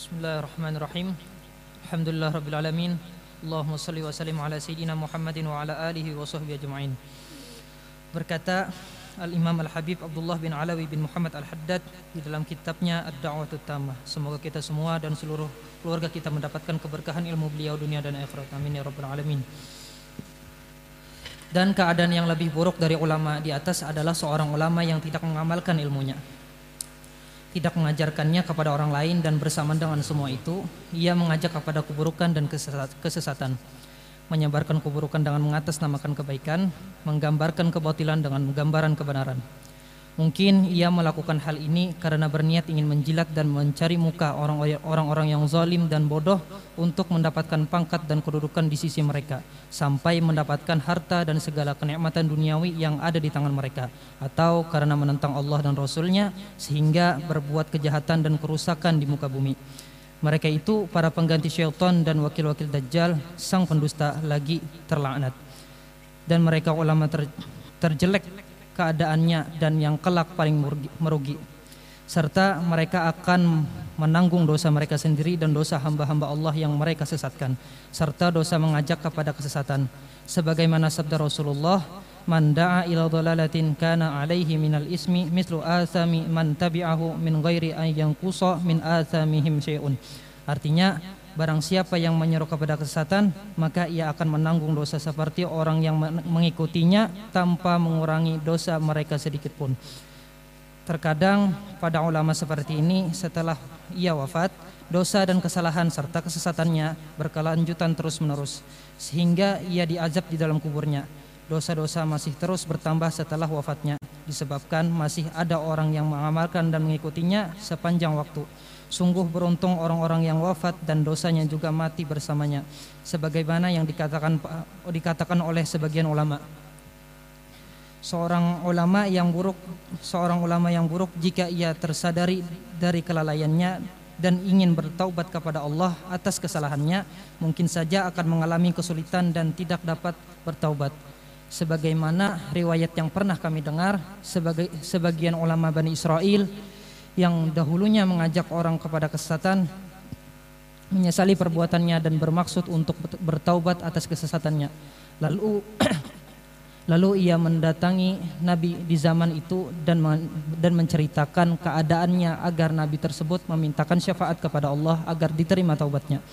Bismillahirrahmanirrahim. Alhamdulillah rabbil alamin. Allahumma salli wa sallim ala sayyidina Muhammadin wa ala alihi wa sahbihi ajma'in. Berkata Al-Imam Al-Habib Abdullah bin Alawi bin Muhammad Al-Haddad di dalam kitabnya Ad-Da'watut Tammah. Semoga kita semua dan seluruh keluarga kita mendapatkan keberkahan ilmu beliau dunia dan akhirat. Amin ya rabbal alamin. Dan keadaan yang lebih buruk dari ulama di atas adalah seorang ulama yang tidak mengamalkan ilmunya, tidak mengajarkannya kepada orang lain, dan bersamaan dengan semua itu ia mengajak kepada keburukan dan kesesatan, menyebarkan keburukan dengan mengatasnamakan kebaikan, menggambarkan kebatilan dengan gambaran kebenaran. Mungkin ia melakukan hal ini karena berniat ingin menjilat dan mencari muka orang-orang yang zalim dan bodoh untuk mendapatkan pangkat dan kedudukan di sisi mereka, sampai mendapatkan harta dan segala kenikmatan duniawi yang ada di tangan mereka, atau karena menentang Allah dan Rasulnya sehingga berbuat kejahatan dan kerusakan di muka bumi. Mereka itu para pengganti syaitan dan wakil-wakil Dajjal, sang pendusta lagi terlaknat. Dan mereka ulama terjelek keadaannya dan yang kelak paling merugi, serta mereka akan menanggung dosa mereka sendiri dan dosa hamba-hamba Allah yang mereka sesatkan, serta dosa mengajak kepada kesesatan, sebagaimana sabda Rasulullah, man da'a ila dhalalatin kana alaihi minal ismi mislu athami man tabi'ahu min ghairi an yanqusa min athamihim syai'un. Artinya, barang siapa yang menyeru kepada kesesatan, maka ia akan menanggung dosa seperti orang yang mengikutinya tanpa mengurangi dosa mereka sedikit pun. Terkadang pada ulama seperti ini, setelah ia wafat, dosa dan kesalahan serta kesesatannya berkelanjutan terus-menerus, sehingga ia diazab di dalam kuburnya. Dosa-dosa masih terus bertambah setelah wafatnya, disebabkan masih ada orang yang mengamalkan dan mengikutinya sepanjang waktu. Sungguh beruntung orang-orang yang wafat dan dosanya juga mati bersamanya, sebagaimana yang dikatakan oleh sebagian ulama. Seorang ulama yang buruk jika ia tersadari dari kelalaiannya dan ingin bertaubat kepada Allah atas kesalahannya, mungkin saja akan mengalami kesulitan dan tidak dapat bertaubat. Sebagaimana riwayat yang pernah kami dengar, sebagian ulama Bani Israel yang dahulunya mengajak orang kepada kesesatan menyesali perbuatannya dan bermaksud untuk bertaubat atas kesesatannya. Lalu ia mendatangi Nabi di zaman itu dan menceritakan keadaannya agar Nabi tersebut memintakan syafaat kepada Allah agar diterima taubatnya.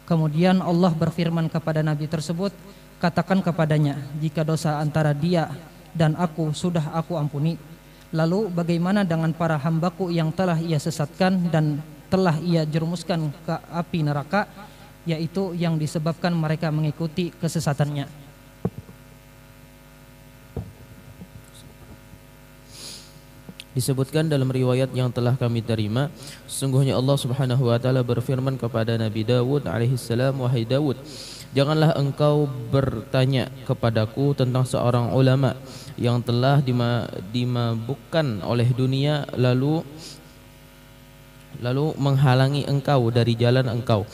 Kemudian Allah berfirman kepada Nabi tersebut, katakan kepadanya, jika dosa antara dia dan aku sudah aku ampuni. Lalu bagaimana dengan para hambaku yang telah ia sesatkan dan telah ia jerumuskan ke api neraka, yaitu yang disebabkan mereka mengikuti kesesatannya. Disebutkan dalam riwayat yang telah kami terima, sesungguhnya Allah Subhanahu wa taala berfirman kepada Nabi Dawud alaihi salam, wahai Dawud, janganlah engkau bertanya kepadaku tentang seorang ulama yang telah dimabukkan oleh dunia lalu menghalangi engkau dari jalan engkau.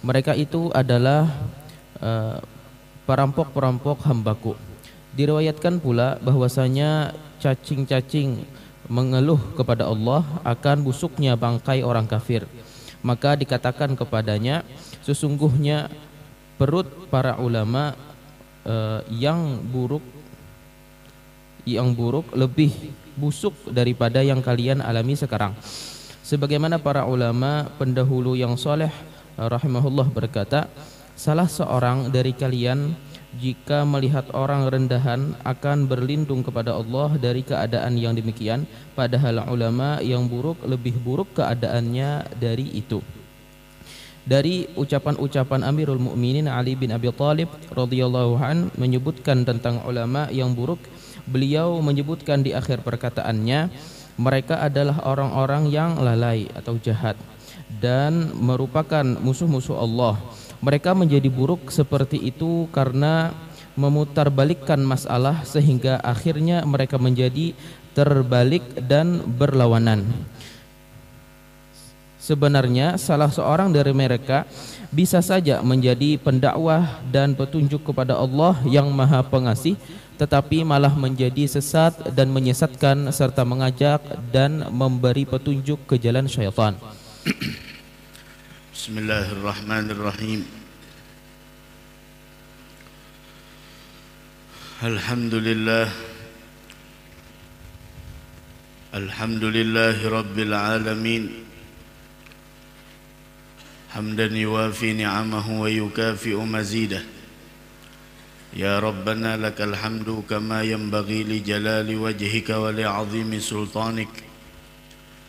Mereka itu adalah perampok-perampok hambaku. Diriwayatkan pula bahwasanya cacing-cacing mengeluh kepada Allah akan busuknya bangkai orang kafir. Maka dikatakan kepadanya, sesungguhnya perut para ulama yang buruk lebih busuk daripada yang kalian alami sekarang. Sebagaimana para ulama pendahulu yang soleh rahimahullah berkata, salah seorang dari kalian jika melihat orang rendahan akan berlindung kepada Allah dari keadaan yang demikian, padahal ulama yang buruk lebih buruk keadaannya dari itu. Dari ucapan-ucapan Amirul Mukminin Ali bin Abi Thalib radhiyallahu an menyebutkan tentang ulama yang buruk, beliau menyebutkan di akhir perkataannya, mereka adalah orang-orang yang lalai atau jahat dan merupakan musuh-musuh Allah. Mereka menjadi buruk seperti itu karena memutarbalikkan masalah sehingga akhirnya mereka menjadi terbalik dan berlawanan. Sebenarnya salah seorang dari mereka bisa saja menjadi pendakwah dan petunjuk kepada Allah yang Maha Pengasih, tetapi malah menjadi sesat dan menyesatkan serta mengajak dan memberi petunjuk ke jalan syaitan. Bismillahirrahmanirrahim. Alhamdulillah. Alhamdulillahi Rabbil Alamin. Hamdan yuwafi ni'amahu wa yukafi'u mazidah. Ya Rabbana lakal hamdu kama yanbaghi li jalali wajhika wa li'azimi sultanik.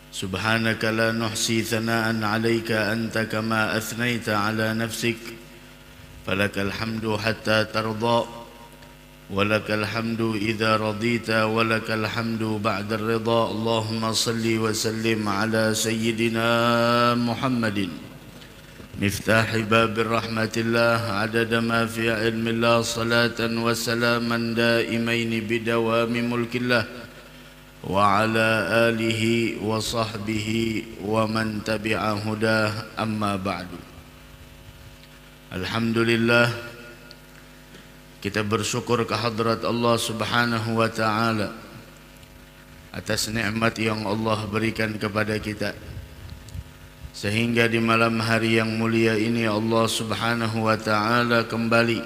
Subhanaka la nuhsi thana'an 'alaika anta kama athnayta 'ala nafsik. Falakal hamdu hatta tarda wa lakal hamdu idza radita wa lakal hamdu ba'da ar-ridha. Allahumma salli wa sallim 'ala sayyidina Muhammadin miftahi babir rahmatillah 'adada ma fi 'ilmillah salatan wa salaman daimaini bidawami mulkillah wa ala alihi wa sahbihi wa man tabi'a hudah, amma ba'du. Alhamdulillah, kita bersyukur kehadrat Allah Subhanahu wa ta'ala atas nikmat yang Allah berikan kepada kita, sehingga di malam hari yang mulia ini Allah Subhanahu wa ta'ala kembali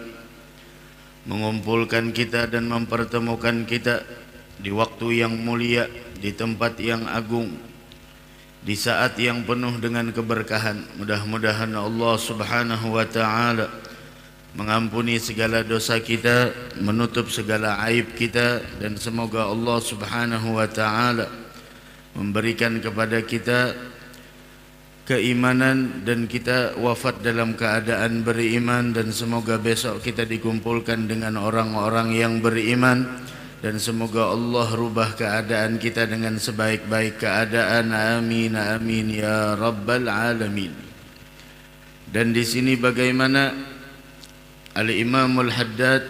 mengumpulkan kita dan mempertemukan kita di waktu yang mulia, di tempat yang agung, di saat yang penuh dengan keberkahan. Mudah-mudahan Allah Subhanahu wa ta'ala mengampuni segala dosa kita, menutup segala aib kita, dan semoga Allah Subhanahu wa ta'ala memberikan kepada kita keimanan dan kita wafat dalam keadaan beriman, dan semoga besok kita dikumpulkan dengan orang-orang yang beriman, dan semoga Allah rubah keadaan kita dengan sebaik-baik keadaan. Amin amin ya rabbal alamin. Dan di sini bagaimana Al-Imamul Haddad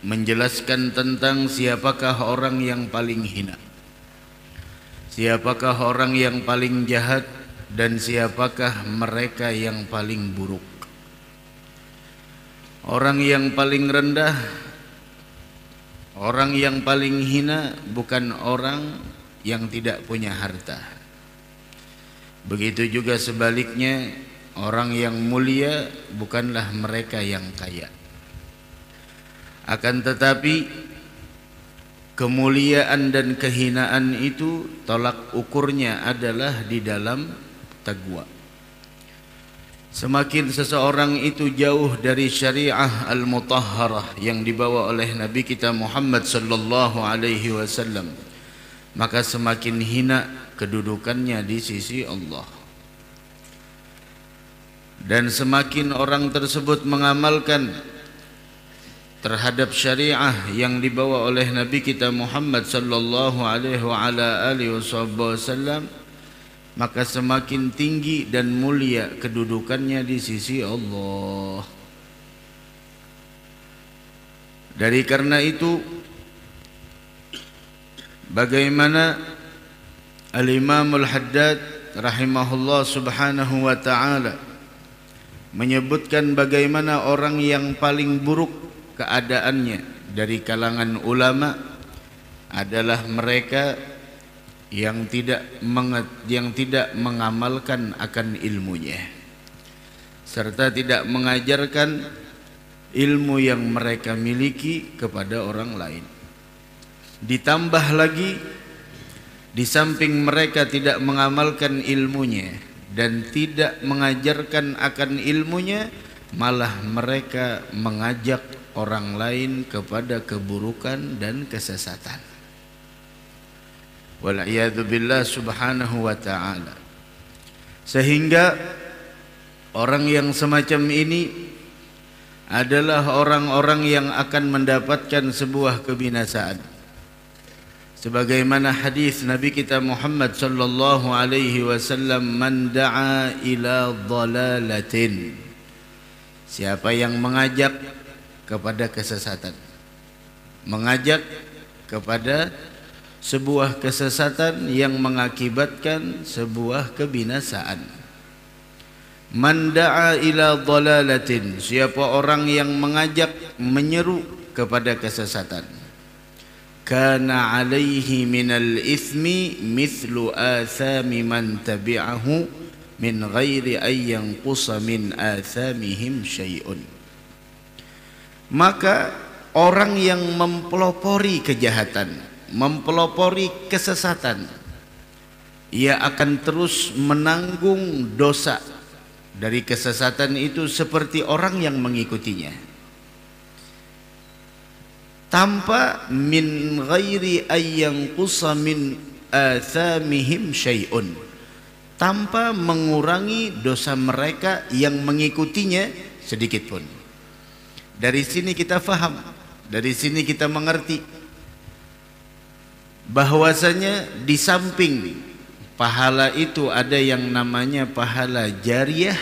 menjelaskan tentang siapakah orang yang paling hina, siapakah orang yang paling jahat, dan siapakah mereka yang paling buruk. Orang yang paling rendah, orang yang paling hina bukan orang yang tidak punya harta. Begitu juga sebaliknya, orang yang mulia bukanlah mereka yang kaya. Akan tetapi kemuliaan dan kehinaan itu tolak ukurnya adalah di dalam taqwa. Semakin seseorang itu jauh dari syariah al-mutahharah yang dibawa oleh Nabi kita Muhammad sallallahu alaihi wasallam, maka semakin hina kedudukannya di sisi Allah. Dan semakin orang tersebut mengamalkan terhadap syariah yang dibawa oleh Nabi kita Muhammad sallallahu alaihi wasallam, maka semakin tinggi dan mulia kedudukannya di sisi Allah. Dari karena itu, bagaimana Al-Imamul Haddad rahimahullah subhanahu wa ta'ala menyebutkan bagaimana orang yang paling buruk keadaannya dari kalangan ulama adalah mereka yang tidak mengamalkan akan ilmunya, serta tidak mengajarkan ilmu yang mereka miliki kepada orang lain. Ditambah lagi, di samping mereka tidak mengamalkan ilmunya dan tidak mengajarkan akan ilmunya, malah mereka mengajak orang lain kepada keburukan dan kesesatan. Wal'iyadu billah subhanahu wa ta'ala. Sehingga orang yang semacam ini adalah orang-orang yang akan mendapatkan sebuah kebinasaan. Sebagaimana hadis Nabi kita Muhammad sallallahu alaihi wasallam, man da'a ila dhalalatin, siapa yang mengajak kepada kesesatan, mengajak kepada sebuah kesesatan yang mengakibatkan sebuah kebinasaan. Man da'a ila dhalalatin, siapa orang yang mengajak, menyeru kepada kesesatan, kana alaihi minal ithmi mithlu athami man tabi'ahu min ghairi ayyan qusa min athamihim syai'un. Maka orang yang mempelopori kejahatan, mempelopori kesesatan, ia akan terus menanggung dosa dari kesesatan itu seperti orang yang mengikutinya, tanpa min ghairi ayyan qusa min athamihim syai'un, tanpa mengurangi dosa mereka yang mengikutinya sedikit pun. Dari sini kita faham, dari sini kita mengerti bahwasanya di samping pahala itu ada yang namanya pahala jariyah,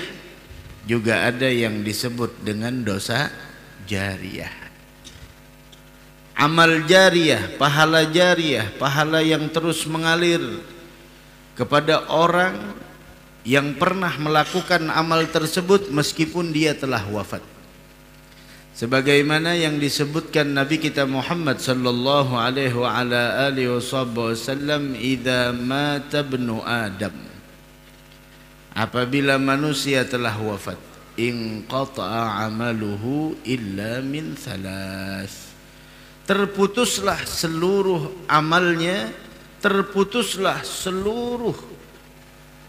juga ada yang disebut dengan dosa jariyah. Amal jariyah, pahala yang terus mengalir kepada orang yang pernah melakukan amal tersebut meskipun dia telah wafat. Sebagaimana yang disebutkan Nabi kita Muhammad sallallahu alaihi wa ala alihi wasallam, idza mata ibnu Adam, apabila manusia telah wafat, inqata'a amaluhu illa min thalath, terputuslah seluruh amalnya, terputuslah seluruh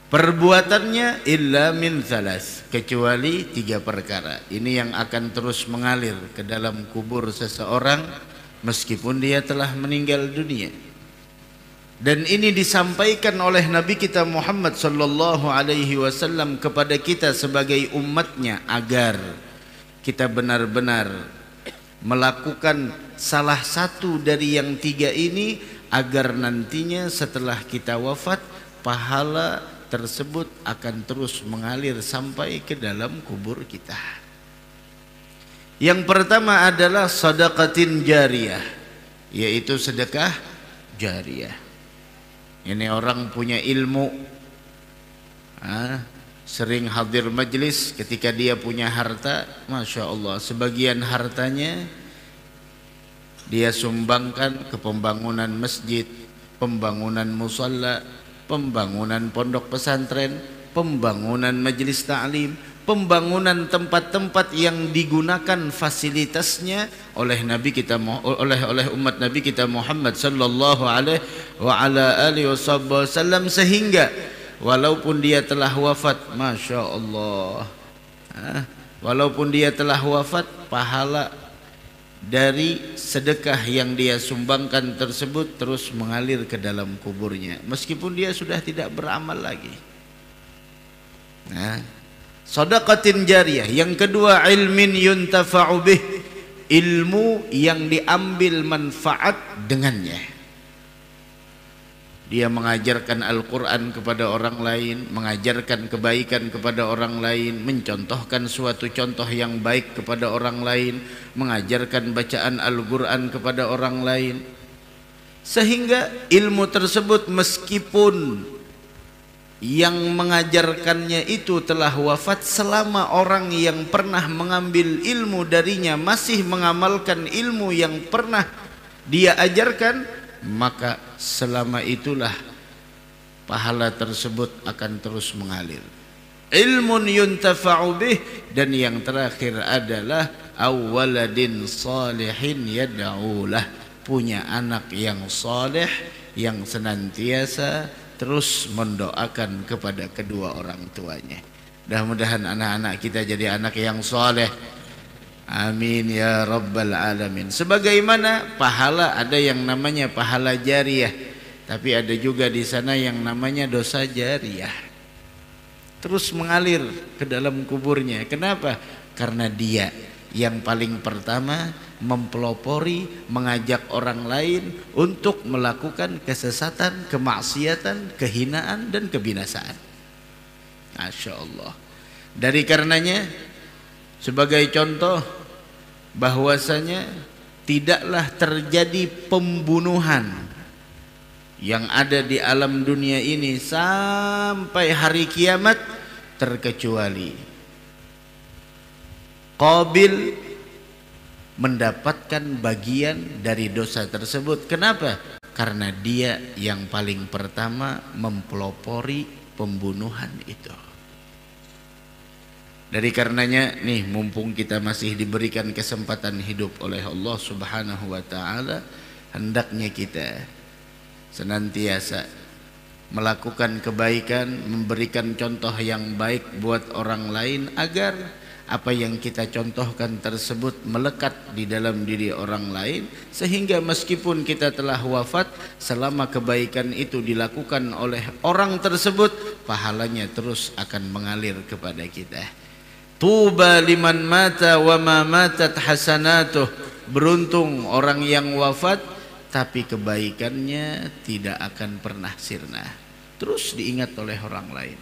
perbuatannya, illa min thalas, kecuali 3 perkara. Ini yang akan terus mengalir ke dalam kubur seseorang meskipun dia telah meninggal dunia. Dan ini disampaikan oleh Nabi kita Muhammad sallallahu alaihi wasallam kepada kita sebagai umatnya agar kita benar-benar melakukan salah satu dari yang 3 ini, agar nantinya setelah kita wafat pahala tersebut akan terus mengalir sampai ke dalam kubur kita. Yang pertama adalah sedekatin jariyah, yaitu sedekah jariyah. Ini orang punya ilmu, sering hadir majlis, ketika dia punya harta, Masya Allah, sebagian hartanya dia sumbangkan ke pembangunan masjid, pembangunan musalla, pembangunan pondok pesantren, pembangunan majelis ta'lim, pembangunan tempat-tempat yang digunakan fasilitasnya oleh Nabi kita, oleh umat Nabi kita Muhammad sallallahu alaihi wa ala alihi wasallam, sehingga walaupun dia telah wafat, Masya Allah, walaupun dia telah wafat, pahala dari sedekah yang dia sumbangkan tersebut terus mengalir ke dalam kuburnya meskipun dia sudah tidak beramal lagi. Sedekatin jariyah. Yang kedua, ilmin yuntafa'u bih, ilmu yang diambil manfaat dengannya. Dia mengajarkan Al-Quran kepada orang lain, mengajarkan kebaikan kepada orang lain, mencontohkan suatu contoh yang baik kepada orang lain, mengajarkan bacaan Al-Quran kepada orang lain, sehingga ilmu tersebut meskipun yang mengajarkannya itu telah wafat, selama orang yang pernah mengambil ilmu darinya masih mengamalkan ilmu yang pernah dia ajarkan, maka selama itulah pahala tersebut akan terus mengalir. Ilmun yuntafa'u bih. Dan yang terakhir adalah awwaladin salihin yad'ulah, punya anak yang saleh yang senantiasa terus mendoakan kepada kedua orang tuanya. Mudah-mudahan anak-anak kita jadi anak yang saleh. Amin ya rabbal alamin. Sebagaimana pahala, ada yang namanya pahala jariyah, tapi ada juga di sana yang namanya dosa jariyah, terus mengalir ke dalam kuburnya. Kenapa? Karena dia yang paling pertama mempelopori, mengajak orang lain untuk melakukan kesesatan, kemaksiatan, kehinaan dan kebinasaan. Masya Allah. Dari karenanya, sebagai contoh bahwasanya tidaklah terjadi pembunuhan yang ada di alam dunia ini sampai hari kiamat terkecuali Qabil mendapatkan bagian dari dosa tersebut. Kenapa? Karena dia yang paling pertama mempelopori pembunuhan itu. Dari karenanya nih, mumpung kita masih diberikan kesempatan hidup oleh Allah Subhanahu wa taala, hendaknya kita senantiasa melakukan kebaikan, memberikan contoh yang baik buat orang lain, agar apa yang kita contohkan tersebut melekat di dalam diri orang lain, sehingga meskipun kita telah wafat, selama kebaikan itu dilakukan oleh orang tersebut, pahalanya terus akan mengalir kepada kita. Tuba liman mata wa ma matat hasanatuh. Beruntung orang yang wafat tapi kebaikannya tidak akan pernah sirna, terus diingat oleh orang lain.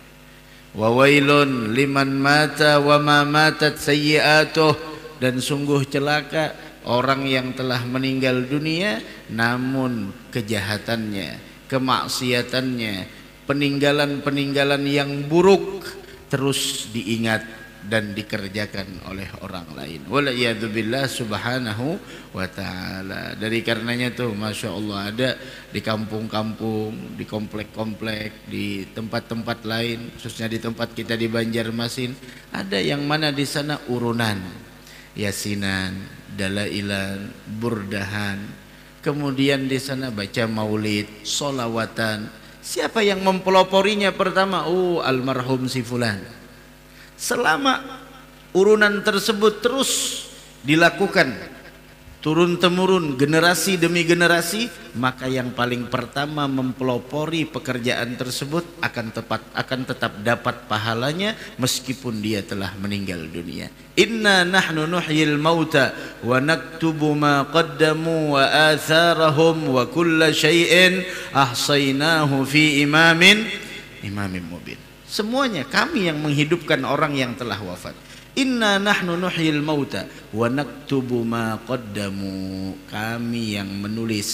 Wa wailun liman mata wa ma matat sayyi'atuh. Dan sungguh celaka orang yang telah meninggal dunia namun kejahatannya, kemaksiatannya, peninggalan-peninggalan yang buruk terus diingat dan dikerjakan oleh orang lain. Waliyadzubillah subhanahu wa ta'ala. Dari karenanya tuh Masya Allah, ada di kampung-kampung, di komplek-komplek, di tempat-tempat lain, khususnya di tempat kita di Banjarmasin, ada yang mana di sana urunan yasinan, dalailan, burdahan, kemudian di sana baca maulid, solawatan. Siapa yang mempeloporinya pertama? Almarhum si fulan. Selama urunan tersebut terus dilakukan turun temurun, generasi demi generasi, maka yang paling pertama mempelopori pekerjaan tersebut akan tetap dapat pahalanya meskipun dia telah meninggal dunia. Inna nahnu nuhyil mauta wa naktubu ma qaddamu wa atharahum wa kulla syai'in ahsaynahu fi imamin mubin. Semuanya kami yang menghidupkan orang yang telah wafat. Inna nahnu nuhyil mauta wa naktubu ma qaddamu. Kami yang menulis,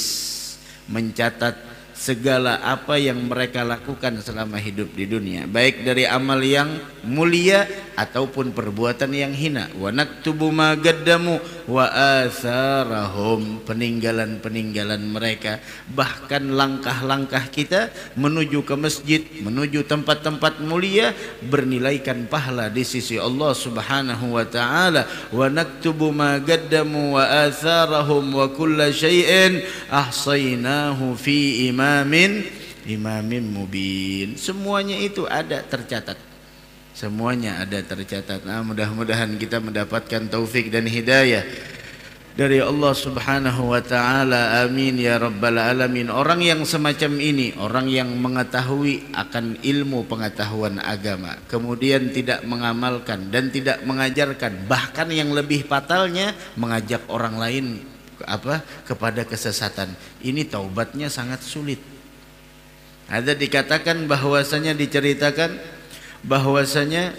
mencatat segala apa yang mereka lakukan selama hidup di dunia, baik dari amal yang mulia ataupun perbuatan yang hina. Wa naktubu ma qaddamu wa atharahum. Peninggalan-peninggalan mereka, bahkan langkah-langkah kita menuju ke masjid, menuju tempat-tempat mulia, bernilaikan pahala di sisi Allah Subhanahu wa taala. Wa naktubu ma qaddamu wa atharahum wa kulla syai'in ahsaynahu fi imamin mubin. Semuanya itu ada tercatat. Semuanya ada tercatat. Mudah-mudahan kita mendapatkan taufik dan hidayah dari Allah Subhanahu wa taala. Amin ya rabbal alamin. Orang yang semacam ini, orang yang mengetahui akan ilmu pengetahuan agama, kemudian tidak mengamalkan dan tidak mengajarkan, bahkan yang lebih fatalnya mengajak orang lain kepada kesesatan, ini taubatnya sangat sulit. Ada dikatakan bahwasanya, diceritakan bahwasanya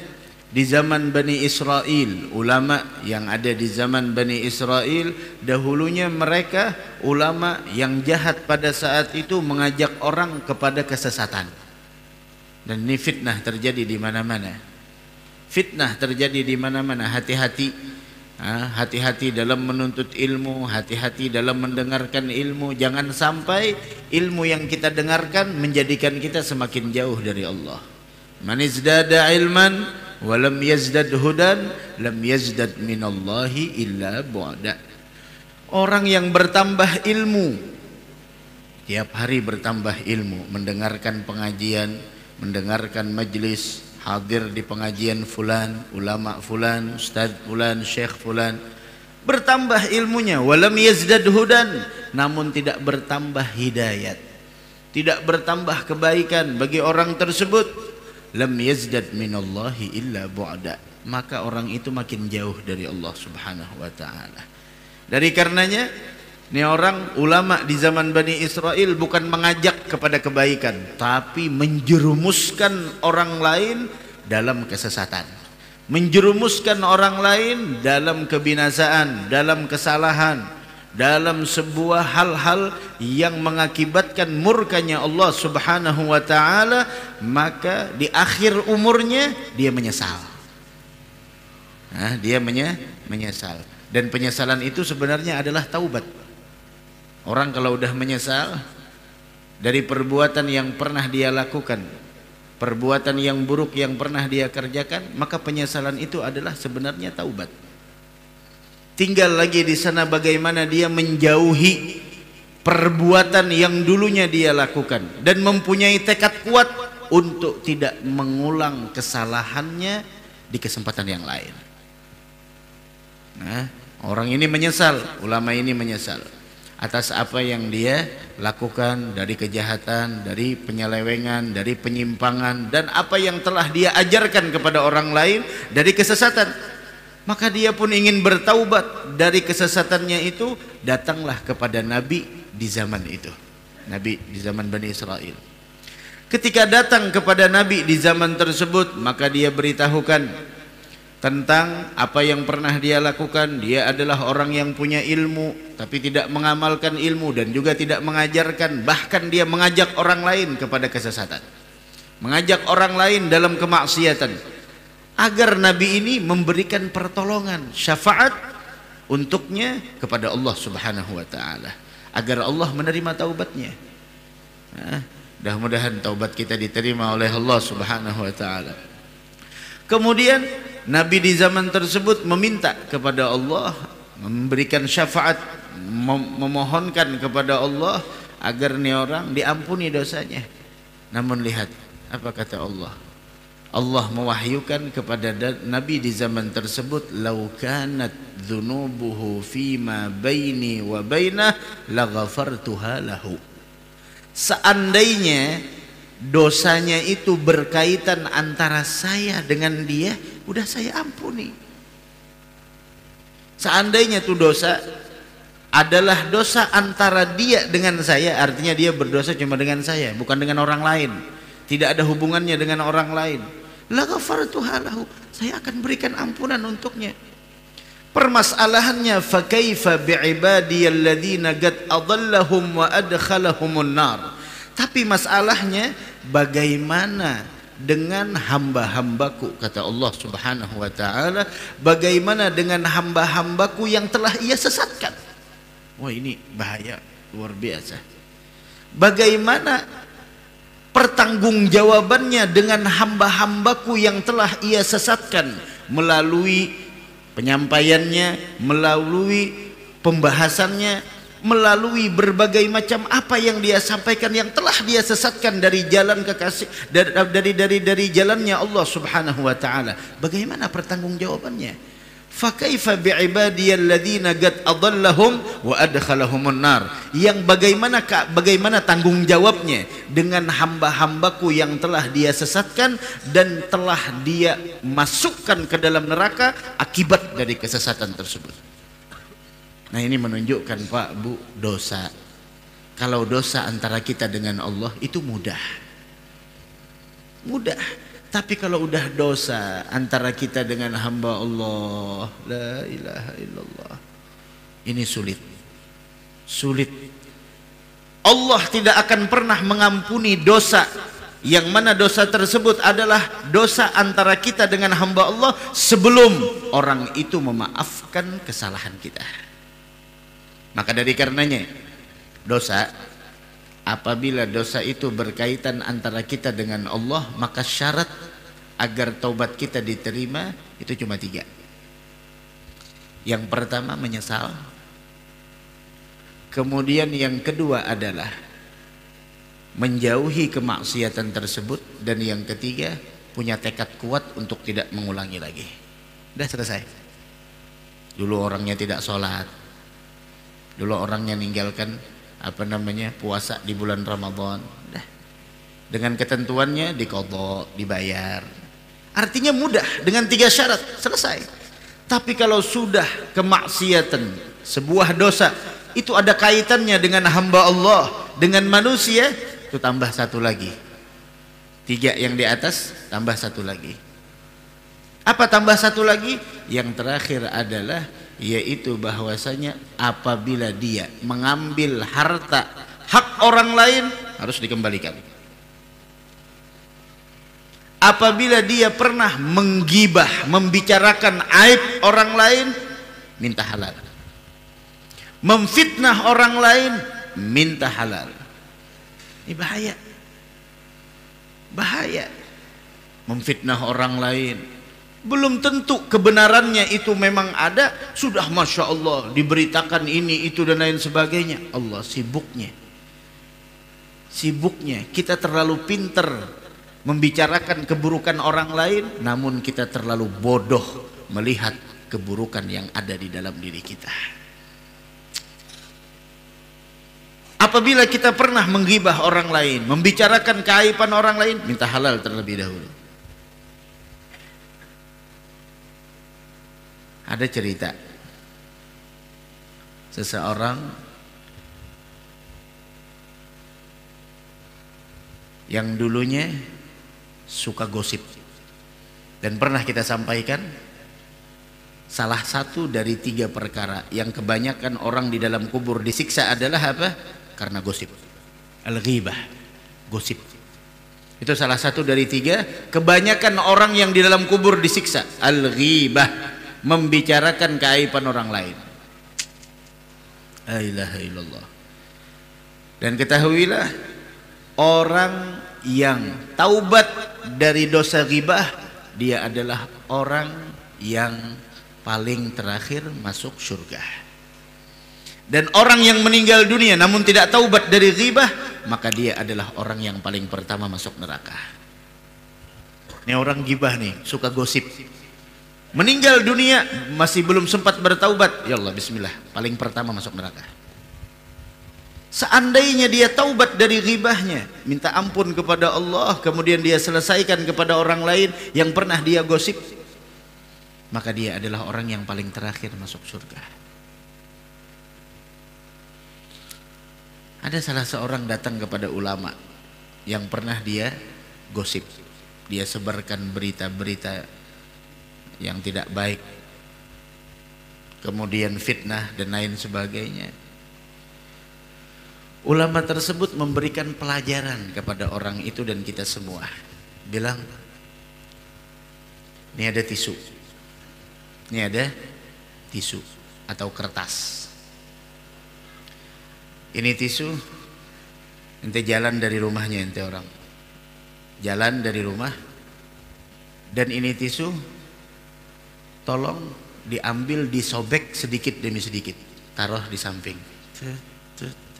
di zaman Bani Israel, ulama yang ada di zaman Bani Israel dahulunya, mereka ulama yang jahat pada saat itu mengajak orang kepada kesesatan. Dan ini fitnah terjadi di mana-mana. Fitnah terjadi di mana-mana. Hati-hati. Hati-hati dalam menuntut ilmu, hati-hati dalam mendengarkan ilmu. Jangan sampai ilmu yang kita dengarkan menjadikan kita semakin jauh dari Allah. Man izdada ilman wa lam yazdad hudan lam yazdad minallahi illa bu'da. Orang yang bertambah ilmu, tiap hari bertambah ilmu, mendengarkan pengajian, mendengarkan majlis, hadir di pengajian fulan, ulama fulan, ustaz fulan, syekh fulan, bertambah ilmunya. Walam yazdad hudan, namun tidak bertambah hidayat, tidak bertambah kebaikan bagi orang tersebut. Lam yazdad minallahi illa bu'da. Maka orang itu makin jauh dari Allah Subhanahu wa taala. Dari karenanya, ini orang ulama di zaman Bani Israel bukan mengajak kepada kebaikan, tapi menjerumuskan orang lain dalam kesesatan, menjerumuskan orang lain dalam kebinasaan, dalam kesalahan, dalam sebuah hal-hal yang mengakibatkan murkanya Allah Subhanahu wa taala. Maka di akhir umurnya dia menyesal. Dia menyesal. Dan penyesalan itu sebenarnya adalah taubat. Orang kalau udah menyesal dari perbuatan yang pernah dia lakukan, perbuatan yang buruk yang pernah dia kerjakan, maka penyesalan itu adalah sebenarnya taubat. Tinggal lagi di sana bagaimana dia menjauhi perbuatan yang dulunya dia lakukan dan mempunyai tekad kuat untuk tidak mengulang kesalahannya di kesempatan yang lain. Nah, orang ini menyesal, ulama ini menyesal atas apa yang dia lakukan dari kejahatan, dari penyelewengan, dari penyimpangan, dan apa yang telah dia ajarkan kepada orang lain dari kesesatan. Maka dia pun ingin bertaubat dari kesesatannya itu. Datanglah kepada Nabi di zaman itu, Nabi di zaman Bani Israel. Ketika datang kepada Nabi di zaman tersebut, maka dia beritahukan tentang apa yang pernah dia lakukan. Dia adalah orang yang punya ilmu tapi tidak mengamalkan ilmu dan juga tidak mengajarkan, bahkan dia mengajak orang lain kepada kesesatan, mengajak orang lain dalam kemaksiatan, agar Nabi ini memberikan pertolongan, syafaat untuknya kepada Allah Subhanahu wa taala, agar Allah menerima taubatnya. Mudah-mudahan taubat kita diterima oleh Allah Subhanahu wa taala. Kemudian Nabi di zaman tersebut meminta kepada Allah, memberikan syafaat, memohonkan kepada Allah agar ni orang diampuni dosanya. Namun lihat apa kata Allah. Allah mewahyukan kepada Nabi di zaman tersebut, "Lau kanat dzunubuhu fima baini wa bainah laghafartuha lahu." Seandainya dosanya itu berkaitan antara saya dengan dia, udah saya ampuni. Seandainya itu dosa adalah dosa antara dia dengan saya, artinya dia berdosa cuma dengan saya, bukan dengan orang lain, tidak ada hubungannya dengan orang lain, la ghafartuha lahu, saya akan berikan ampunan untuknya. Permasalahannya, fa kaifa bi'ibadiyalladzina qad adallahum wa adkhalahumun nar. Tapi masalahnya bagaimana dengan hamba-hambaku, kata Allah Subhanahu wa taala, bagaimana dengan hamba-hambaku yang telah ia sesatkan. Wah, ini bahaya luar biasa. Bagaimana pertanggungjawabannya dengan hamba-hambaku yang telah ia sesatkan, melalui penyampaiannya, melalui pembahasannya, melalui berbagai macam apa yang dia sampaikan yang telah dia sesatkan dari jalan kekasih, dari jalannya Allah Subhanahu wa taala. Bagaimana pertanggungjawabannya? Fa kaifa bi'ibadiyalladzina qad adallahum wa adkhalahumun nar. Yang bagaimana tanggung jawabnya dengan hamba-hambaku yang telah dia sesatkan dan telah dia masukkan ke dalam neraka akibat dari kesesatan tersebut. Nah, ini menunjukkan, Pak, Bu, dosa. Kalau dosa antara kita dengan Allah itu mudah. Mudah. Tapi kalau udah dosa antara kita dengan hamba Allah, la ilaha illallah, ini sulit. Sulit. Allah tidak akan pernah mengampuni dosa yang mana dosa tersebut adalah dosa antara kita dengan hamba Allah sebelum orang itu memaafkan kesalahan kita. Maka dari karenanya dosa, apabila dosa itu berkaitan antara kita dengan Allah, maka syarat agar taubat kita diterima itu cuma 3. Yang pertama menyesal, kemudian yang kedua adalah menjauhi kemaksiatan tersebut, dan yang ketiga punya tekad kuat untuk tidak mengulangi lagi. Udah selesai. Dulu orangnya tidak sholat, dulu orangnya ninggalkan puasa di bulan Ramadan, dengan ketentuannya diqadha, dibayar. Artinya mudah, dengan 3 syarat selesai. Tapi kalau sudah kemaksiatan, sebuah dosa itu ada kaitannya dengan hamba Allah, dengan manusia, itu tambah 1 lagi. 3 yang di atas tambah 1 lagi. Apa tambah 1 lagi? Yang terakhir adalah yaitu bahwasanya apabila dia mengambil harta hak orang lain harus dikembalikan. Apabila dia pernah menggibah, membicarakan aib orang lain, minta halal. Memfitnah orang lain, minta halal. Ini bahaya. Bahaya. memfitnah orang lain. Belum tentu kebenarannya itu memang ada, sudah Masya Allah diberitakan ini, itu dan lain sebagainya. Allah sibuknya kita terlalu pinter membicarakan keburukan orang lain, namun kita terlalu bodoh melihat keburukan yang ada di dalam diri kita. Apabila kita pernah menggibah orang lain, membicarakan keaiban orang lain, minta halal terlebih dahulu. Ada cerita seseorang yang dulunya suka gosip, dan pernah kita sampaikan salah satu dari 3 perkara yang kebanyakan orang di dalam kubur disiksa adalah apa? Karena gosip. Al-ghibah, gosip. Itu salah satu dari 3 kebanyakan orang yang di dalam kubur disiksa. Al-ghibah, membicarakan keaiban orang lain. La ilaha illallah. Dan ketahuilah, orang yang taubat dari dosa ghibah, dia adalah orang yang paling terakhir masuk surga. Dan orang yang meninggal dunia namun tidak taubat dari ghibah, maka dia adalah orang yang paling pertama masuk neraka. Ini orang ghibah nih, suka gosip, meninggal dunia masih belum sempat bertaubat, ya Allah bismillah, paling pertama masuk neraka. Seandainya dia taubat dari ghibahnya, minta ampun kepada Allah, kemudian dia selesaikan kepada orang lain yang pernah dia gosip, maka dia adalah orang yang paling terakhir masuk surga. Ada salah seorang datang kepada ulama yang pernah dia gosip, dia sebarkan berita-berita yang tidak baik, kemudian fitnah dan lain sebagainya. Ulama tersebut memberikan pelajaran kepada orang itu dan kita semua, bilang, ini ada tisu, ini ada tisu atau kertas, ini tisu, ente jalan dari rumahnya, ente orang jalan dari rumah, dan ini tisu tolong diambil, disobek sedikit demi sedikit, taruh di samping,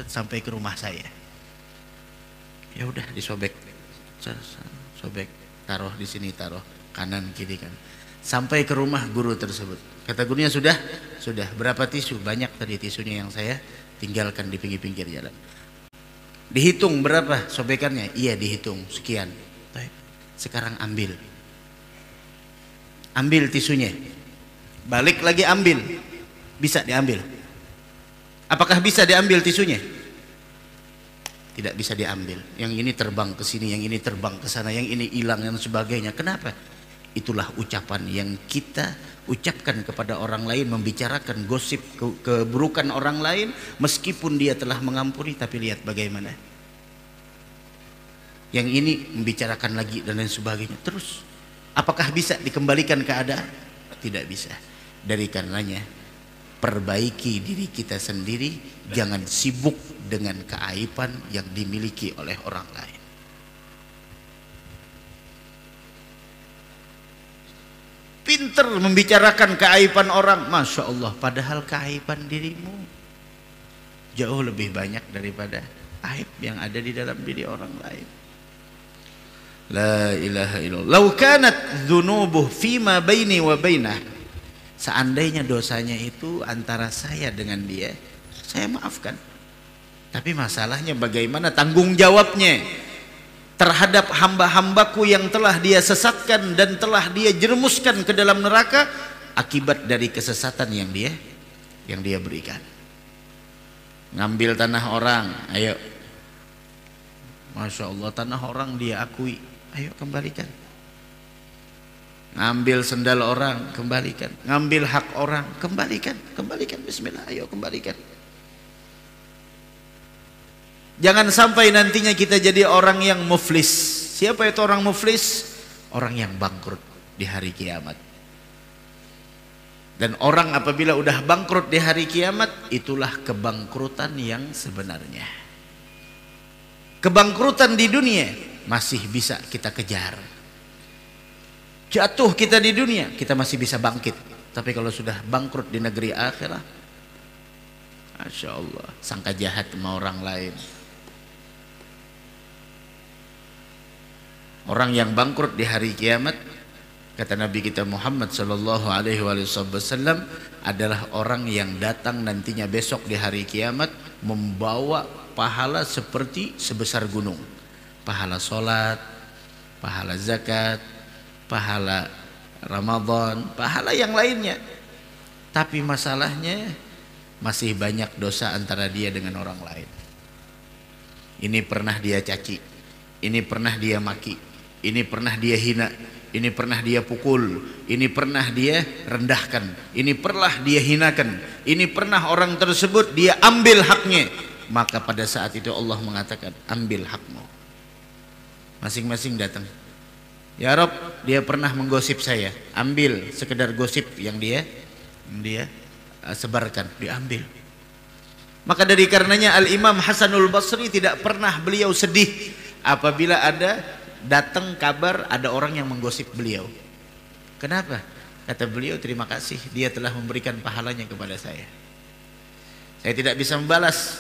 sampai ke rumah saya. Ya udah disobek, sobek, taruh di sini, taruh kanan kiri kan, sampai ke rumah guru tersebut. Kata gurunya, sudah. Berapa tisu? Banyak tadi tisunya yang saya tinggalkan di pinggir-pinggir jalan. Dihitung berapa sobekannya? Iya dihitung sekian. Sekarang ambil tisunya, balik lagi ambil. Bisa diambil? Apakah bisa diambil tisunya? Tidak bisa diambil. Yang ini terbang ke sini, yang ini terbang ke sana, yang ini hilang dan sebagainya. Kenapa? Itulah ucapan yang kita ucapkan kepada orang lain, membicarakan gosip keburukan orang lain, meskipun dia telah mengampuni, tapi lihat bagaimana. Yang ini membicarakan lagi dan lain sebagainya. Terus apakah bisa dikembalikan keadaan? Tidak bisa. Dari karenanya, perbaiki diri kita sendiri, jangan sibuk dengan keaiban yang dimiliki oleh orang lain. Pinter membicarakan keaiban orang, Masya Allah, padahal keaiban dirimu jauh lebih banyak daripada aib yang ada di dalam diri orang lain. La ilaha illallah. Lau kanat dzunubuh fima baini wa bainah. Seandainya dosanya itu antara saya dengan dia, saya maafkan. Tapi masalahnya bagaimana tanggung jawabnya terhadap hamba-hambaku yang telah dia sesatkan dan telah dia jerumuskan ke dalam neraka akibat dari kesesatan yang dia berikan. Ngambil tanah orang, ayo, Masya Allah, tanah orang dia akui, ayo kembalikan. Ngambil sendal orang, kembalikan. Ngambil hak orang, kembalikan. Kembalikan, bismillah, ayo kembalikan. Jangan sampai nantinya kita jadi orang yang muflis. Siapa itu orang muflis? Orang yang bangkrut di hari kiamat. Dan orang apabila udah bangkrut di hari kiamat, itulah kebangkrutan yang sebenarnya. Kebangkrutan di dunia masih bisa kita kejar. Jatuh kita di dunia, kita masih bisa bangkit. Tapi kalau sudah bangkrut di negeri akhirat, Masya Allah, sangka jahat sama orang lain. Orang yang bangkrut di hari kiamat, kata Nabi kita Muhammad sallallahu alaihi wasallam, adalah orang yang datang nantinya besok di hari kiamat membawa pahala seperti sebesar gunung. Pahala solat, pahala zakat, pahala Ramadan, pahala yang lainnya. Tapi masalahnya masih banyak dosa antara dia dengan orang lain. Ini pernah dia caci, ini pernah dia maki, ini pernah dia hina, ini pernah dia pukul, ini pernah dia rendahkan, ini pernah dia hinakan, ini pernah orang tersebut dia ambil haknya. Maka pada saat itu Allah mengatakan, ambil hakmu. Masing-masing datang, ya Rob, dia pernah menggosip saya, ambil sekedar gosip yang dia sebarkan, diambil. Maka dari karenanya Al-Imam Hasanul Basri tidak pernah beliau sedih apabila ada datang kabar ada orang yang menggosip beliau. Kenapa? Kata beliau, terima kasih, dia telah memberikan pahalanya kepada saya. Saya tidak bisa membalas.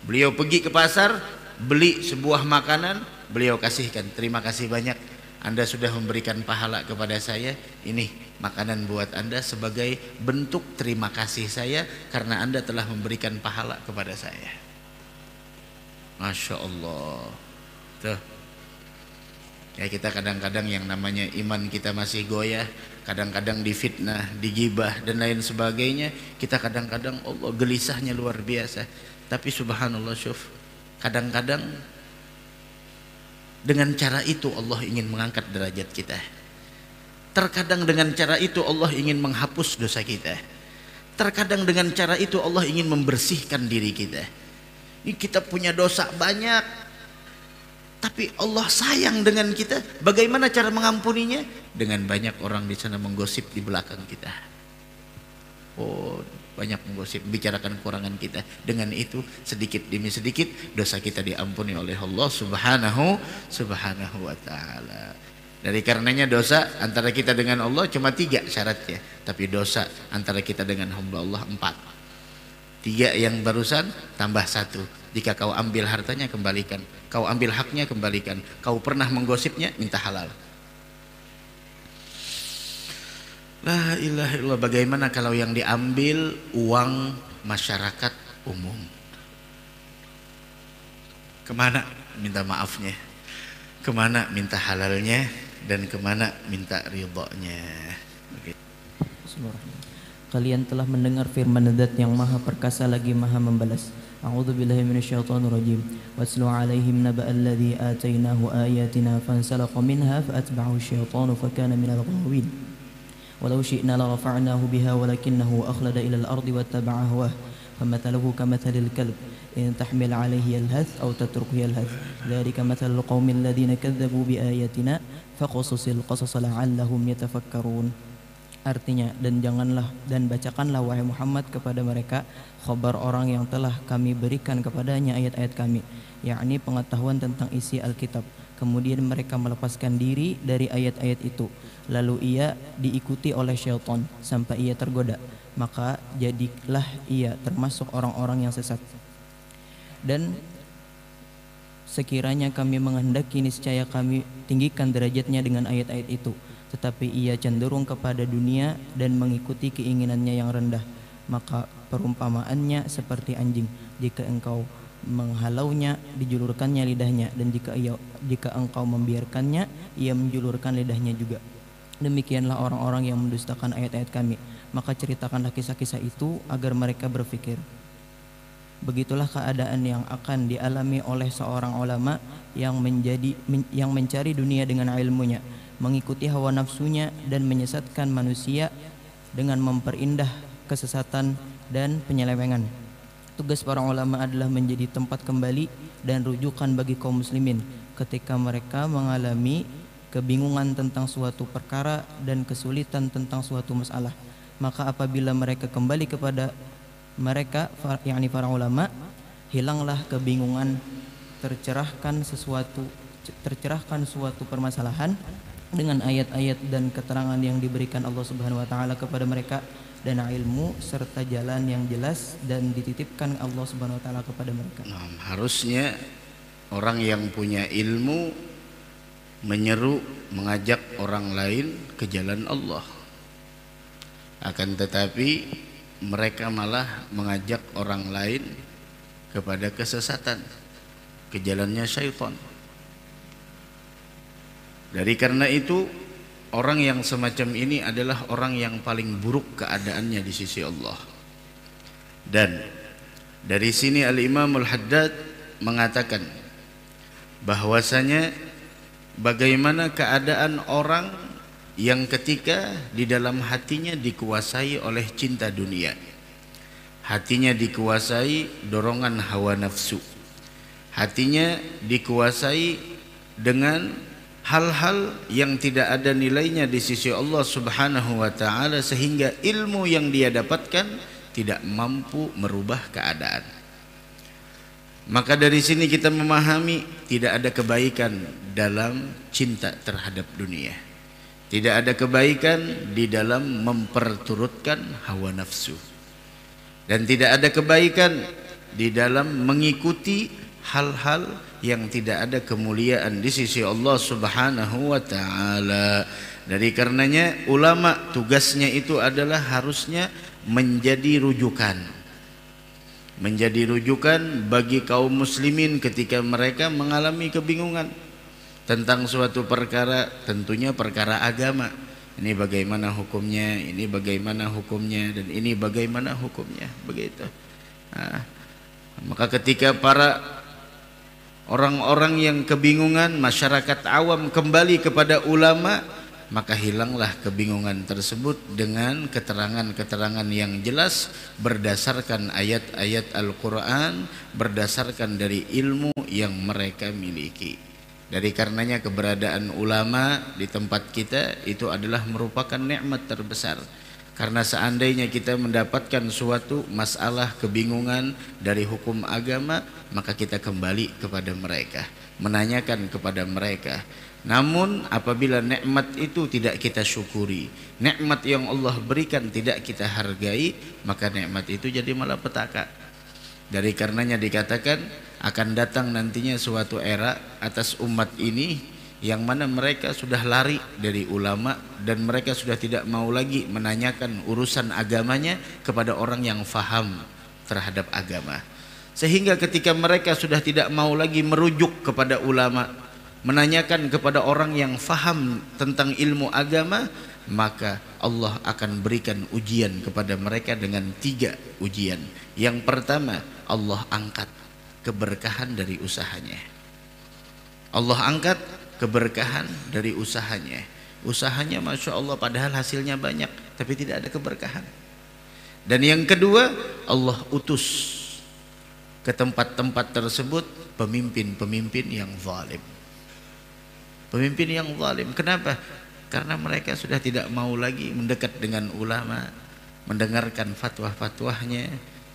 Beliau pergi ke pasar, beli sebuah makanan, beliau kasihkan, terima kasih banyak, Anda sudah memberikan pahala kepada saya, ini makanan buat Anda sebagai bentuk terima kasih saya karena Anda telah memberikan pahala kepada saya. Masya Allah. Tuh. Ya, kita kadang-kadang yang namanya iman kita masih goyah, kadang-kadang difitnah, digibah dan lain sebagainya, kita kadang-kadang Allah gelisahnya luar biasa. Tapi subhanallah, syuf, kadang-kadang dengan cara itu Allah ingin mengangkat derajat kita. Terkadang dengan cara itu Allah ingin menghapus dosa kita. Terkadang dengan cara itu Allah ingin membersihkan diri kita. Ini kita punya dosa banyak, tapi Allah sayang dengan kita. Bagaimana cara mengampuninya? Dengan banyak orang di sana menggosip di belakang kita. Oh, banyak menggosip, bicarakan kekurangan kita. Dengan itu sedikit demi sedikit dosa kita diampuni oleh Allah subhanahu wa ta'ala. Dari karenanya dosa antara kita dengan Allah cuma 3 syaratnya, tapi dosa antara kita dengan hamba Allah 4. 3 yang barusan tambah 1. Jika kau ambil hartanya, kembalikan. Kau ambil haknya, kembalikan. Kau pernah menggosipnya, minta halal. La ilaha illallah. Bagaimana kalau yang diambil uang masyarakat umum? Kemana minta maafnya? Kemana minta halalnya? Dan kemana minta ridhonya? Kalian telah mendengar firman Zat yang Maha Perkasa lagi Maha Membalas. A'udzu billahi minasyaitonir rajim. Waslu 'alaihim naba'a alladzi atainahu ayatina fansalaqa minha fa'atba'ahu asyaitanu fakana minal ghawin. ولو شئنا لرفعناه بها ولكنه أخلد إلى الأرض واتبع هواه فمثله كمثل الكلب إن تحمل عليه يلهث أو تتركه يلهث ذلك مثل القوم الذين كذبوا بآياتنا فقصص القصص لعلهم يتفكرون. Artinya, dan janganlah dan bacakanlah wahai Muhammad kepada mereka khabar orang yang telah kami berikan kepadanya ayat-ayat kami, yakni pengetahuan tentang isi Alkitab. Kemudian mereka melepaskan diri dari ayat-ayat itu, lalu ia diikuti oleh syaitan sampai ia tergoda, maka jadilah ia termasuk orang-orang yang sesat. Dan sekiranya kami menghendaki, niscaya kami tinggikan derajatnya dengan ayat-ayat itu, tetapi ia cenderung kepada dunia dan mengikuti keinginannya yang rendah. Maka perumpamaannya seperti anjing, jika engkau menghalaunya dijulurkannya lidahnya, dan jika engkau membiarkannya ia menjulurkan lidahnya juga. Demikianlah orang-orang yang mendustakan ayat-ayat kami, maka ceritakanlah kisah-kisah itu agar mereka berfikir. Begitulah keadaan yang akan dialami oleh seorang ulama yang mencari dunia dengan ilmunya, mengikuti hawa nafsunya dan menyesatkan manusia dengan memperindah kesesatan dan penyelewengan. Tugas para ulama adalah menjadi tempat kembali dan rujukan bagi kaum muslimin ketika mereka mengalami kebingungan tentang suatu perkara dan kesulitan tentang suatu masalah. Maka apabila mereka kembali kepada mereka, yakni para ulama, hilanglah kebingungan, tercerahkan suatu permasalahan dengan ayat-ayat dan keterangan yang diberikan Allah Subhanahu wa taala kepada mereka, dan ilmu serta jalan yang jelas dan dititipkan Allah Subhanahu wa taala kepada mereka. Nah, harusnya orang yang punya ilmu menyeru, mengajak orang lain ke jalan Allah. Akan tetapi mereka malah mengajak orang lain kepada kesesatan, ke jalannya syaitan. Dari karena itu, orang yang semacam ini adalah orang yang paling buruk keadaannya di sisi Allah. Dan dari sini Al-Imam Al-Haddad mengatakan bahwasanya bagaimana keadaan orang yang ketika di dalam hatinya dikuasai oleh cinta dunia, hatinya dikuasai dorongan hawa nafsu, hatinya dikuasai dengan hal-hal yang tidak ada nilainya di sisi Allah Subhanahu wa taala, sehingga ilmu yang dia dapatkan tidak mampu merubah keadaan. Maka dari sini kita memahami tidak ada kebaikan dalam cinta terhadap dunia. Tidak ada kebaikan di dalam memperturutkan hawa nafsu. Dan tidak ada kebaikan di dalam mengikuti hal-hal yang tidak ada kemuliaan di sisi Allah Subhanahu wa taala. Dari karenanya ulama tugasnya itu adalah harusnya menjadi rujukan. Menjadi rujukan bagi kaum muslimin ketika mereka mengalami kebingungan tentang suatu perkara, tentunya perkara agama. Ini bagaimana hukumnya, ini bagaimana hukumnya, dan ini bagaimana hukumnya, begitu. Nah, maka ketika para orang-orang yang kebingungan, masyarakat awam kembali kepada ulama, maka hilanglah kebingungan tersebut dengan keterangan-keterangan yang jelas berdasarkan ayat-ayat Al-Quran, berdasarkan dari ilmu yang mereka miliki. Dari karenanya keberadaan ulama di tempat kita itu adalah merupakan nikmat terbesar. Karena seandainya kita mendapatkan suatu masalah kebingungan dari hukum agama, maka kita kembali kepada mereka, menanyakan kepada mereka. Namun apabila nikmat itu tidak kita syukuri, nikmat yang Allah berikan tidak kita hargai, maka nikmat itu jadi malapetaka. Dari karenanya dikatakan akan datang nantinya suatu era atas umat ini yang mana mereka sudah lari dari ulama dan mereka sudah tidak mau lagi menanyakan urusan agamanya kepada orang yang faham terhadap agama. Sehingga ketika mereka sudah tidak mau lagi merujuk kepada ulama, menanyakan kepada orang yang faham tentang ilmu agama, maka Allah akan berikan ujian kepada mereka dengan 3 ujian. Yang pertama, Allah angkat keberkahan dari usahanya. Allah angkat keberkahan dari usahanya. Usahanya Masya Allah padahal hasilnya banyak, tapi tidak ada keberkahan. Dan yang kedua, Allah utus ke tempat-tempat tersebut pemimpin-pemimpin yang zalim. Pemimpin yang zalim. Kenapa? Karena mereka sudah tidak mau lagi mendekat dengan ulama, mendengarkan fatwa-fatwahnya,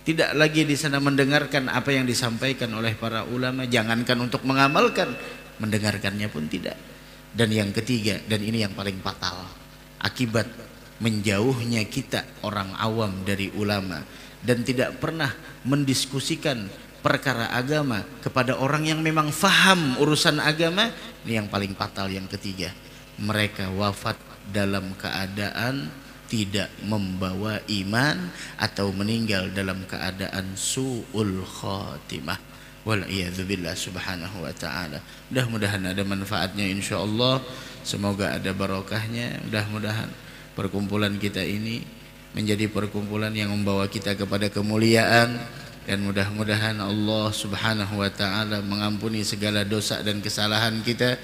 tidak lagi di sana mendengarkan apa yang disampaikan oleh para ulama, jangankan untuk mengamalkan, mendengarkannya pun tidak. Dan yang ketiga, dan ini yang paling fatal, akibat menjauhnya kita orang awam dari ulama dan tidak pernah mendiskusikan perkara agama kepada orang yang memang faham urusan agama, ini yang paling fatal. Yang ketiga, mereka wafat dalam keadaan tidak membawa iman atau meninggal dalam keadaan su'ul khatimah. Wal'iyadzubillah subhanahu wa ta'ala. Mudah-mudahan ada manfaatnya insyaallah. Semoga ada barokahnya. Mudah-mudahan perkumpulan kita ini menjadi perkumpulan yang membawa kita kepada kemuliaan. Dan mudah-mudahan Allah subhanahu wa ta'ala mengampuni segala dosa dan kesalahan kita.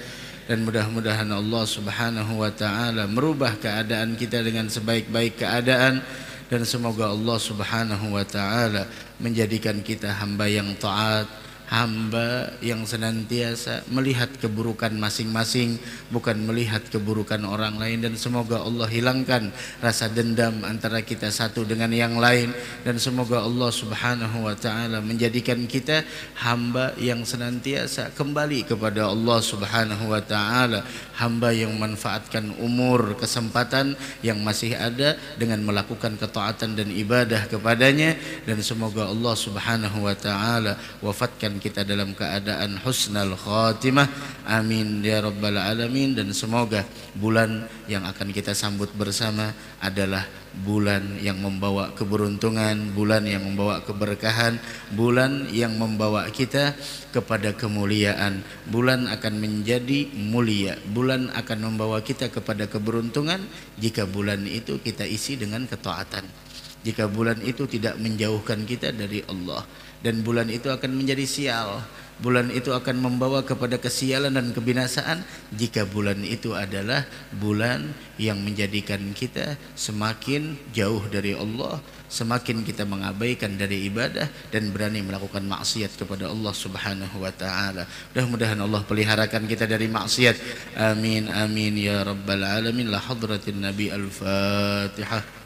Dan mudah-mudahan Allah subhanahu wa ta'ala merubah keadaan kita dengan sebaik-baik keadaan. Dan semoga Allah subhanahu wa ta'ala menjadikan kita hamba yang taat, hamba yang senantiasa melihat keburukan masing-masing, bukan melihat keburukan orang lain. Dan semoga Allah hilangkan rasa dendam antara kita satu dengan yang lain, dan semoga Allah Subhanahu wa ta'ala menjadikan kita hamba yang senantiasa kembali kepada Allah Subhanahu wa ta'ala, hamba yang memanfaatkan umur kesempatan yang masih ada dengan melakukan ketaatan dan ibadah kepadanya. Dan semoga Allah Subhanahu wa ta'ala wafatkan kita dalam keadaan husnal khatimah, amin ya rabbal alamin. Dan semoga bulan yang akan kita sambut bersama adalah bulan yang membawa keberuntungan, bulan yang membawa keberkahan, bulan yang membawa kita kepada kemuliaan. Bulan akan menjadi mulia, bulan akan membawa kita kepada keberuntungan jika bulan itu kita isi dengan ketaatan, jika bulan itu tidak menjauhkan kita dari Allah. Dan bulan itu akan menjadi sial, bulan itu akan membawa kepada kesialan dan kebinasaan jika bulan itu adalah bulan yang menjadikan kita semakin jauh dari Allah, semakin kita mengabaikan dari ibadah dan berani melakukan maksiat kepada Allah Subhanahu wa ta'ala. Mudah-mudahan Allah peliharakan kita dari maksiat, amin amin ya rabbal alamin. La hadratin Nabi, al-Fatihah.